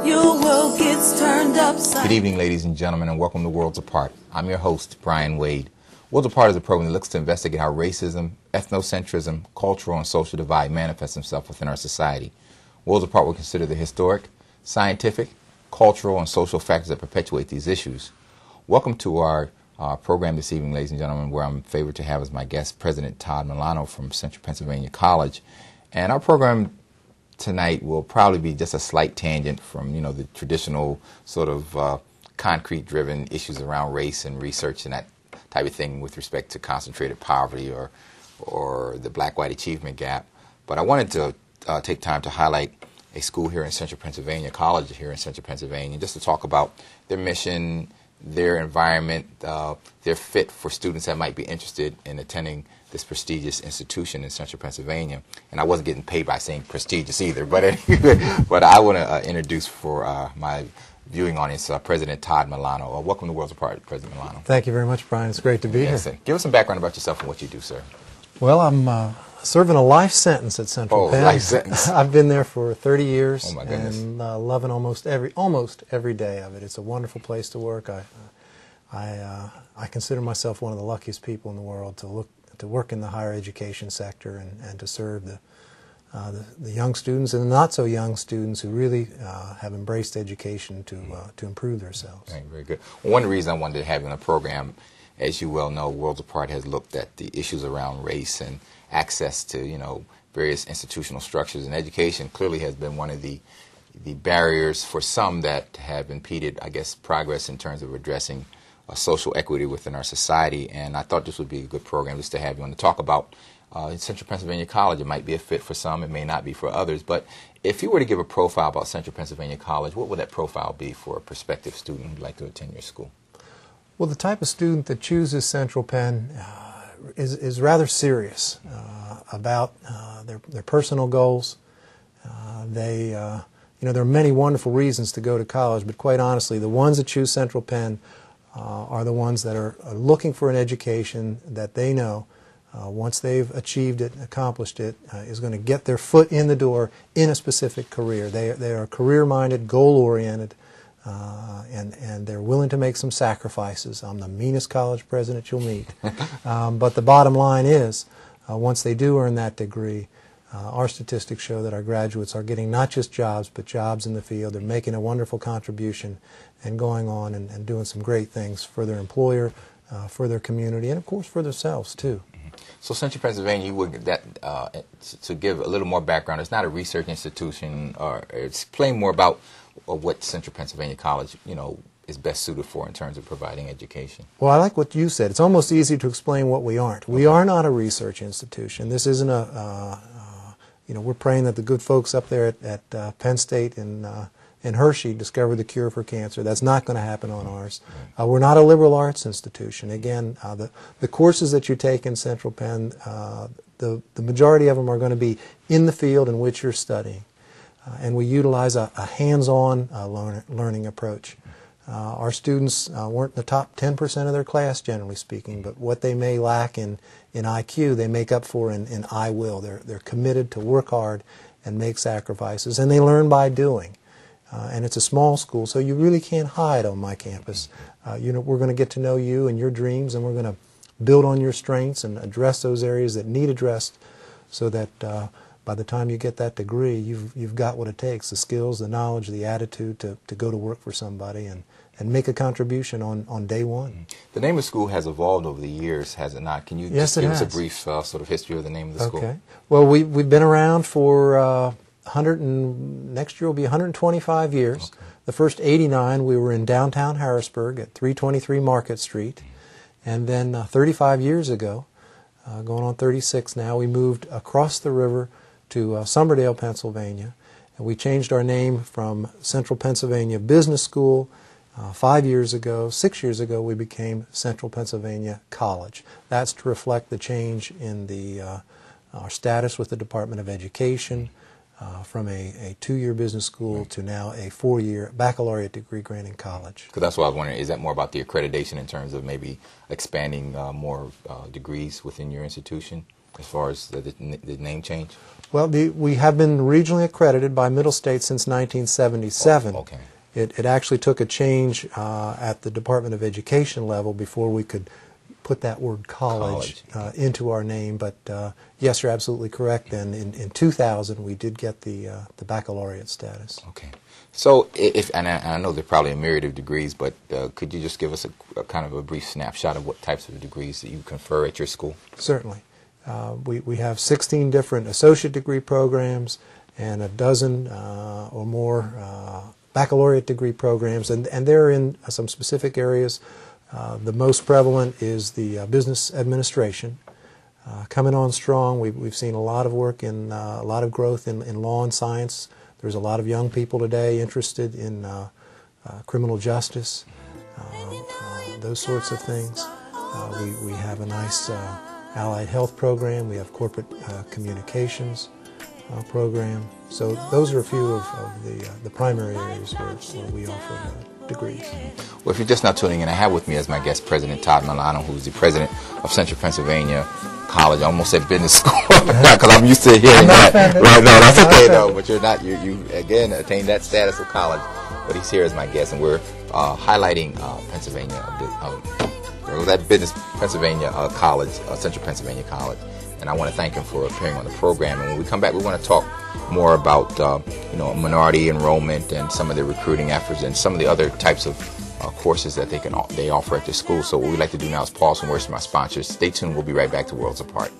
your world gets turned upside. Good evening, ladies and gentlemen, and welcome to Worlds Apart. I'm your host, Brian Wade. Worlds Apart is a program that looks to investigate how racism, ethnocentrism, cultural and social divide manifests themselves within our society. Worlds Apart will consider the historic, scientific, cultural, and social factors that perpetuate these issues. Welcome to our program this evening, ladies and gentlemen, where I'm favored to have as my guest President ToddMilano from Central Pennsylvania College. And our program tonight will probably be just a slight tangent from, the traditional sort of concrete-driven issues around race and research and that type of thing with respect to concentrated poverty or the black-white achievement gap. But I wanted to take time to highlight a school here in Central Pennsylvania, college here in Central Pennsylvania, just to talk about their mission, their environment, their fit for students that might be interested in attending this prestigious institution in Central Pennsylvania. And I wasn't getting paid by saying prestigious either, but anyway, but I want to introduce for my viewing audience President ToddMilano. Welcome to Worlds Apart, President Milano. Thank you very much, Brian. It's great to be here. Sir. Give us some background about yourself and what you do, sir. Well, I'm serving a life sentence at Central Penn. Life sentence. I've been there for 30 years. Oh, my goodness. And loving almost every day of it. It's a wonderful place to work. I consider myself one of the luckiest people in the world to work in the higher education sector and to serve the young students and the not so young students who really have embraced education to improve themselves. Right, very good. One reason I wanted to have you on the program, as you well know, Worlds Apart has looked at the issues around race and access to various institutional structures, and education clearly has been one of the barriers for some that have impeded, I guess, progress in terms of addressing social equity within our society. And I thought this would be a good program just to have you on to talk about Central Pennsylvania College. It might be a fit for some, it may not be for others, but if you were to give a profile about Central Pennsylvania College, what would that profile be for a prospective student who'd like to attend your school? Well, the type of student that chooses Central Penn is rather serious about their personal goals. There are many wonderful reasons to go to college, but quite honestly, the ones that choose Central Penn are the ones that are looking for an education that they know, once they've achieved it, accomplished it, is going to get their foot in the door in a specific career. They are career-minded, goal-oriented, and they're willing to make some sacrifices. I'm the meanest college president you'll meet. But the bottom line is, once they do earn that degree, our statistics show that our graduates are getting not just jobs, but jobs in the field. They're making a wonderful contribution and going on and doing some great things for their employer, for their community, and of course for themselves too. So Central Pennsylvania, to give a little more background, it's not a research institution, or explain more about what Central Pennsylvania College, is best suited for in terms of providing education. Well, I like what you said. It's almost easy to explain what we aren't. We are not a research institution. This isn't we're praying that the good folks up there at Penn State and Hershey discover the cure for cancer. That's not going to happen on ours. We're not a liberal arts institution. Again, the courses that you take in Central Penn, the majority of them are going to be in the field in which you're studying. And we utilize a hands-on learning approach. Our students weren't in the top 10% of their class, generally speaking, but what they may lack in IQ, they make up for in I will. They're committed to work hard and make sacrifices, and they learn by doing. And it's a small school, so you really can't hide on my campus. We're going to get to know you and your dreams, and we're going to build on your strengths and address those areas that need addressed so that by the time you get that degree, you've got what it takes, the skills, the knowledge, the attitude to go to work for somebody and make a contribution on day one. The name of the school has evolved over the years, has it not? Can you Yes, just give us a has. brief sort of history of the name of the school? Okay. Well, we've been around for next year will be 125 years. Okay. The first 89 we were in downtown Harrisburg at 323 Market Street, and then 35 years ago, going on 36 now, we moved across the river to Somerdale, Pennsylvania, and we changed our name from Central Pennsylvania Business School. 5 years ago, 6 years ago, we became Central Pennsylvania College. That's to reflect the change in our status with the Department of Education from a 2-year business school to now a 4-year baccalaureate degree granting college. Because that's what I was wondering, is that more about the accreditation in terms of maybe expanding more degrees within your institution? as far as the name change? Well, we have been regionally accredited by Middle State since 1977. Oh, okay. It actually took a change at the Department of Education level before we could put that word college into our name. But yes, you're absolutely correct. And in 2000, we did get the baccalaureate status. Okay. So, and I know there are probably a myriad of degrees, but could you just give us a kind of a brief snapshot of what types of degrees that you confer at your school? Certainly. We have 16 different associate degree programs and a dozen or more baccalaureate degree programs, and they're in some specific areas. The most prevalent is the business administration. Coming on strong, we've seen a lot of work in a lot of growth in law and science. There's a lot of young people today interested in criminal justice, those sorts of things. We have a nice allied health program. We have corporate communications program. So those are a few of the primary areas where we offer degrees. Well, if you're just now tuning in, I have with me as my guest President Todd Milano, who's the president of Central Pennsylvania College. I almost said business school because I'm used to hearing that. Right? No, that's okay though. But you're not. You again attained that status of college. But he's here as my guest, and we're highlighting Pennsylvania. That business Pennsylvania College, Central Pennsylvania College, and I want to thank him for appearing on the program. And when we come back, we want to talk more about minority enrollment and some of the recruiting efforts and some of the other types of courses that they offer at the school. So what we'd like to do now is pause and words from our sponsors. Stay tuned. We'll be right back to Worlds Apart.